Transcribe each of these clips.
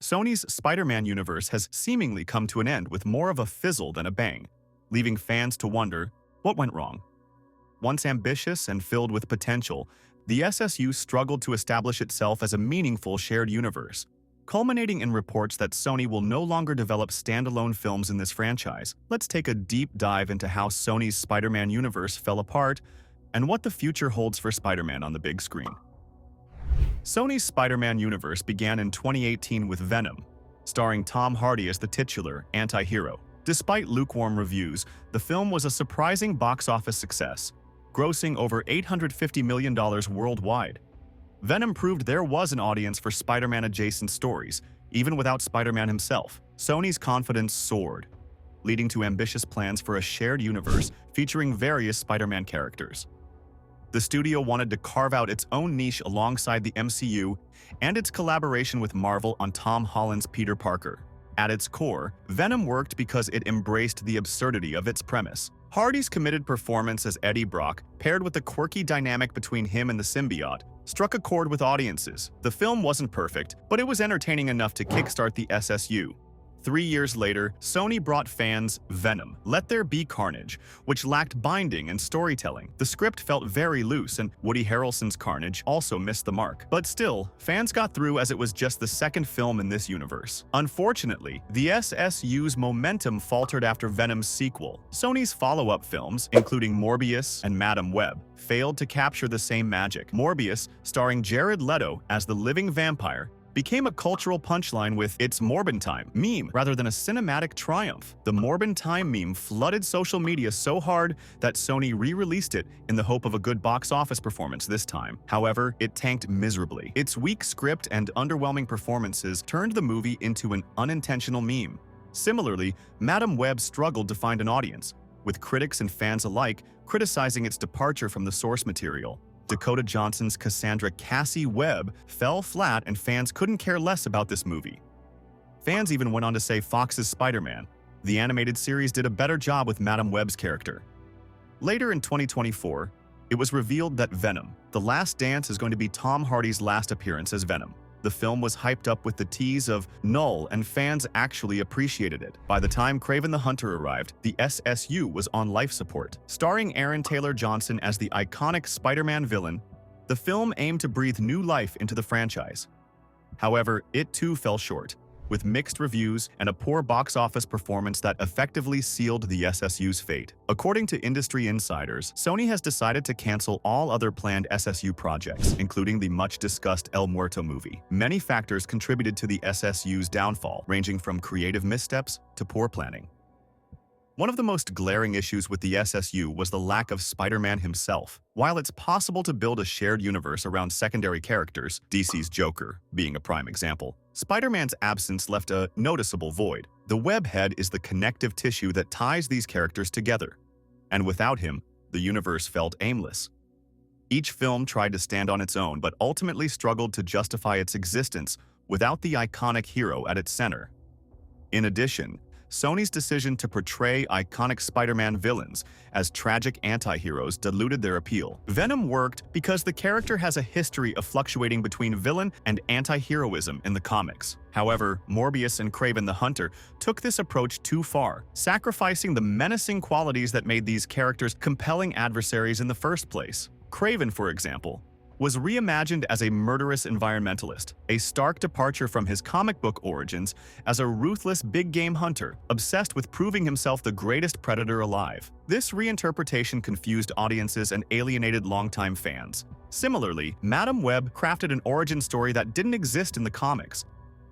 Sony's Spider-Man universe has seemingly come to an end with more of a fizzle than a bang, leaving fans to wonder what went wrong. Once ambitious and filled with potential, the SSU struggled to establish itself as a meaningful shared universe, culminating in reports that Sony will no longer develop standalone films in this franchise. Let's take a deep dive into how Sony's Spider-Man universe fell apart and what the future holds for Spider-Man on the big screen. Sony's Spider-Man universe began in 2018 with Venom, starring Tom Hardy as the titular anti-hero. Despite lukewarm reviews, the film was a surprising box office success, grossing over $850 million worldwide. Venom proved there was an audience for Spider-Man-adjacent stories, even without Spider-Man himself. Sony's confidence soared, leading to ambitious plans for a shared universe featuring various Spider-Man characters. The studio wanted to carve out its own niche alongside the MCU and its collaboration with Marvel on Tom Holland's Peter Parker. At its core, Venom worked because it embraced the absurdity of its premise. Hardy's committed performance as Eddie Brock, paired with the quirky dynamic between him and the symbiote, struck a chord with audiences. The film wasn't perfect, but it was entertaining enough to kickstart the SSU. 3 years later, Sony brought fans Venom: Let There Be Carnage, which lacked binding and storytelling. The script felt very loose, and Woody Harrelson's Carnage also missed the mark. But still, fans got through as it was just the second film in this universe. Unfortunately, the SSU's momentum faltered after Venom's sequel. Sony's follow-up films, including Morbius and Madame Web, failed to capture the same magic. Morbius, starring Jared Leto as the living vampire, became a cultural punchline with its Morbin Time meme rather than a cinematic triumph. The Morbin Time meme flooded social media so hard that Sony re-released it in the hope of a good box office performance this time. However, it tanked miserably. Its weak script and underwhelming performances turned the movie into an unintentional meme. Similarly, Madame Web struggled to find an audience, with critics and fans alike criticizing its departure from the source material. Dakota Johnson's Cassandra Cassie Webb fell flat and fans couldn't care less about this movie. Fans even went on to say Fox's Spider-Man, the animated series, did a better job with Madame Web's character. Later in 2024, it was revealed that Venom: The Last Dance is going to be Tom Hardy's last appearance as Venom. The film was hyped up with the tease of Null, and fans actually appreciated it. By the time Kraven the Hunter arrived, the SSU was on life support. Starring Aaron Taylor Johnson as the iconic Spider-Man villain, the film aimed to breathe new life into the franchise. However, it too fell short, with mixed reviews and a poor box office performance that effectively sealed the SSU's fate. According to industry insiders, Sony has decided to cancel all other planned SSU projects, including the much-discussed El Muerto movie. Many factors contributed to the SSU's downfall, ranging from creative missteps to poor planning. One of the most glaring issues with the SSU was the lack of Spider-Man himself. While it's possible to build a shared universe around secondary characters, DC's Joker being a prime example, Spider-Man's absence left a noticeable void. The webhead is the connective tissue that ties these characters together, and without him, the universe felt aimless. Each film tried to stand on its own, but ultimately struggled to justify its existence without the iconic hero at its center. In addition, Sony's decision to portray iconic Spider-Man villains as tragic anti-heroes diluted their appeal. Venom worked because the character has a history of fluctuating between villain and anti-heroism in the comics. However, Morbius and Kraven the Hunter took this approach too far, sacrificing the menacing qualities that made these characters compelling adversaries in the first place. Kraven, for example, was reimagined as a murderous environmentalist, a stark departure from his comic book origins as a ruthless big-game hunter, obsessed with proving himself the greatest predator alive. This reinterpretation confused audiences and alienated longtime fans. Similarly, Madame Web crafted an origin story that didn't exist in the comics,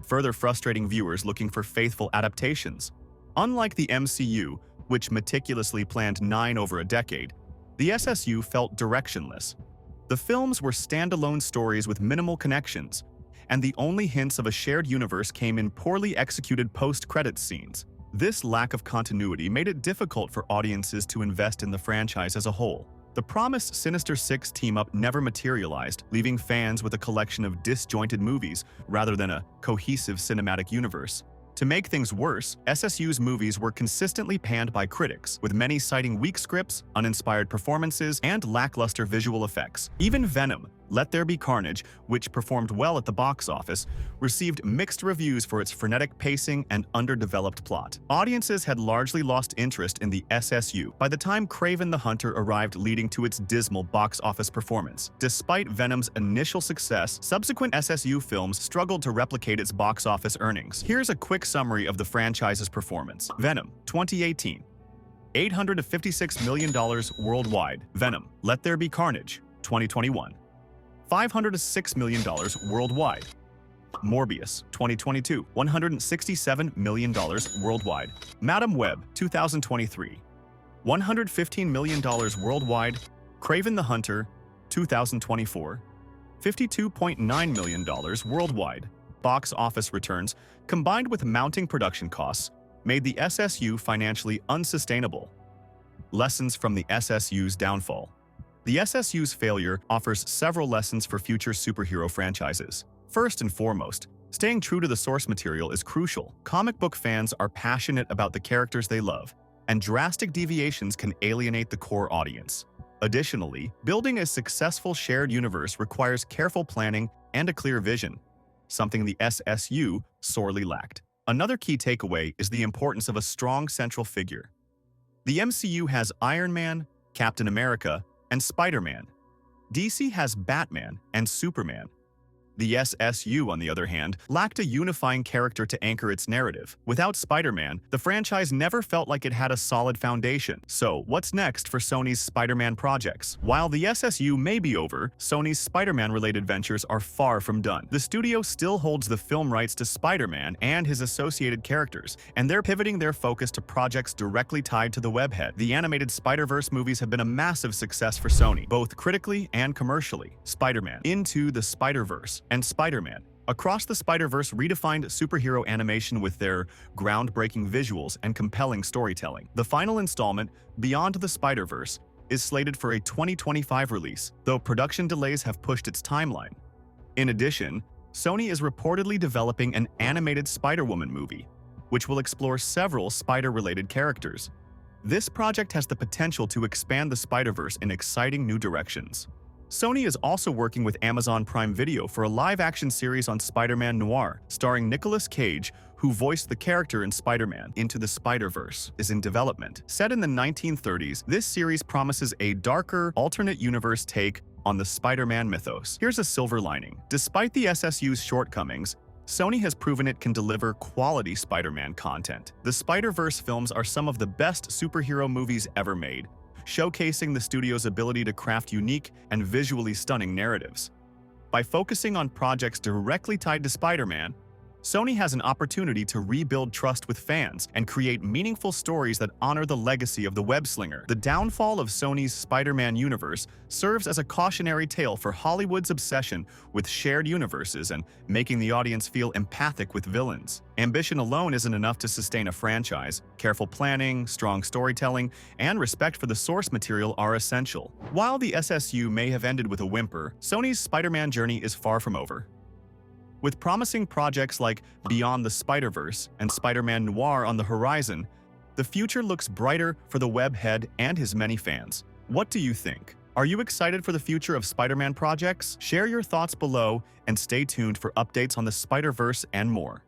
further frustrating viewers looking for faithful adaptations. Unlike the MCU, which meticulously planned 9 over a decade, the SSU felt directionless. The films were standalone stories with minimal connections, and the only hints of a shared universe came in poorly executed post-credits scenes. This lack of continuity made it difficult for audiences to invest in the franchise as a whole. The promised Sinister Six team-up never materialized, leaving fans with a collection of disjointed movies rather than a cohesive cinematic universe. To make things worse, SSU's movies were consistently panned by critics, with many citing weak scripts, uninspired performances, and lackluster visual effects. Even Venom: Let There Be Carnage, which performed well at the box office, received mixed reviews for its frenetic pacing and underdeveloped plot. Audiences had largely lost interest in the SSU by the time Kraven the Hunter arrived, leading to its dismal box office performance. Despite Venom's initial success, subsequent SSU films struggled to replicate its box office earnings. Here's a quick summary of the franchise's performance. Venom, 2018. $856 million worldwide. Venom, Let There Be Carnage, 2021. $506 million worldwide. Morbius, 2022, $167 million worldwide. Madam Web, 2023, $115 million worldwide. Kraven the Hunter, 2024, $52.9 million worldwide. Box office returns, combined with mounting production costs, made the SSU financially unsustainable. Lessons from the SSU's downfall. The SSU's failure offers several lessons for future superhero franchises. First and foremost, staying true to the source material is crucial. Comic book fans are passionate about the characters they love, and drastic deviations can alienate the core audience. Additionally, building a successful shared universe requires careful planning and a clear vision, something the SSU sorely lacked. Another key takeaway is the importance of a strong central figure. The MCU has Iron Man, Captain America, and Spider-Man. DC has Batman and Superman. The SSU, on the other hand, lacked a unifying character to anchor its narrative. Without Spider-Man, the franchise never felt like it had a solid foundation. So, what's next for Sony's Spider-Man projects? While the SSU may be over, Sony's Spider-Man-related ventures are far from done. The studio still holds the film rights to Spider-Man and his associated characters, and they're pivoting their focus to projects directly tied to the webhead. The animated Spider-Verse movies have been a massive success for Sony, both critically and commercially. Spider-Man, Into the Spider-Verse, and Spider-Man Across the Spider-Verse redefined superhero animation with their groundbreaking visuals and compelling storytelling. The final installment, Beyond the Spider-Verse, is slated for a 2025 release, though production delays have pushed its timeline. In addition, Sony is reportedly developing an animated Spider-Woman movie, which will explore several spider-related characters. This project has the potential to expand the Spider-Verse in exciting new directions. Sony is also working with Amazon Prime Video for a live-action series on Spider-Man Noir, starring Nicolas Cage, who voiced the character in Spider-Man. Into the Spider-Verse is in development. Set in the 1930s, this series promises a darker, alternate universe take on the Spider-Man mythos. Here's a silver lining. Despite the SSU's shortcomings, Sony has proven it can deliver quality Spider-Man content. The Spider-Verse films are some of the best superhero movies ever made, showcasing the studio's ability to craft unique and visually stunning narratives. By focusing on projects directly tied to Spider-Man, Sony has an opportunity to rebuild trust with fans and create meaningful stories that honor the legacy of the web-slinger. The downfall of Sony's Spider-Man universe serves as a cautionary tale for Hollywood's obsession with shared universes and making the audience feel empathic with villains. Ambition alone isn't enough to sustain a franchise. Careful planning, strong storytelling, and respect for the source material are essential. While the SSU may have ended with a whimper, Sony's Spider-Man journey is far from over. With promising projects like Beyond the Spider-Verse and Spider-Man Noir on the horizon, the future looks brighter for the webhead and his many fans. What do you think? Are you excited for the future of Spider-Man projects? Share your thoughts below and stay tuned for updates on the Spider-Verse and more.